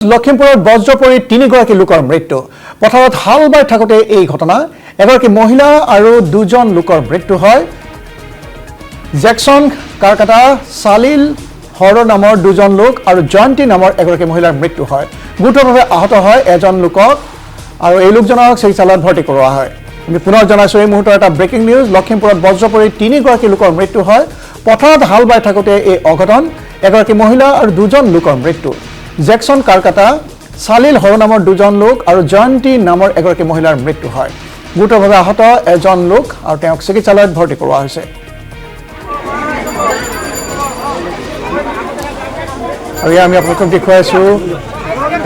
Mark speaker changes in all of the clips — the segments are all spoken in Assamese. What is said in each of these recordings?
Speaker 1: লখিমপুৰত বজ্ৰ পৰি তিনিগৰাকী লোকৰ মৃত্যু পথাৰত হাল বাই থাকোঁতে এই ঘটনা এগৰাকী মহিলা আৰু দুজন লোকৰ মৃত্যু হয় জেকসন কাৰকাটা সালিল হৰ নামৰ দুজন লোক আৰু জয়ন্তী নামৰ এগৰাকী মহিলাৰ মৃত্যু হয় গুৰুতৰভাৱে আহত হয় এজন লোকক আৰু এই লোকজনক চিকিৎসালয়ত ভৰ্তি কৰোৱা হয় আমি পুনৰ জনাইছো এই মুহূৰ্তৰ এটা ব্ৰেকিং নিউজ লখিমপুৰত বজ্ৰ পৰি তিনিগৰাকী লোকৰ মৃত্যু হয় পথাৰত হাল বাই থাকোঁতে এই অঘটন এগৰাকী মহিলা আৰু দুজন লোকৰ মৃত্যু জেকসন কাৰকাটা সালিল হৰ নামৰ দুজন লোক আৰু জয়ন্তী নামৰ এগৰাকী মহিলাৰ মৃত্যু হয় গুৰুতৰভাৱে আহত এজন লোক আৰু তেওঁক চিকিৎসালয়ত ভৰ্তি কৰোৱা হৈছে আৰু আমি আপোনালোকক দেখুৱাইছো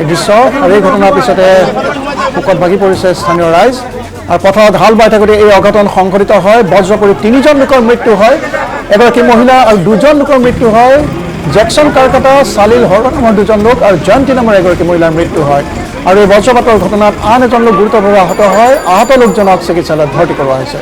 Speaker 1: এই দৃশ্য আৰু এই ঘটনাৰ পিছতে শোকত ভাগি পৰিছে স্থানীয় ৰাইজ আৰু পথাৰত হাল বাই থাকোঁতে এই অঘটন সংঘটিত হয় বজ্ৰ পৰি তিনিজন লোকৰ মৃত্যু হয় এগৰাকী মহিলা আৰু দুজন লোকৰ মৃত্যু হয় জেকসন কাৰকাটা সালিল হৰ নামৰ দুজন লোক আৰু জয়ন্তী নামৰ এগৰাকী মহিলাৰ মৃত্যু হয় আৰু এই বজ্ৰপাতৰ ঘটনাত আন এজন লোক গুৰুতৰভাৱে আহত হয় আহত লোকজনক চিকিৎসালয়ত ভৰ্তি কৰোৱা হৈছে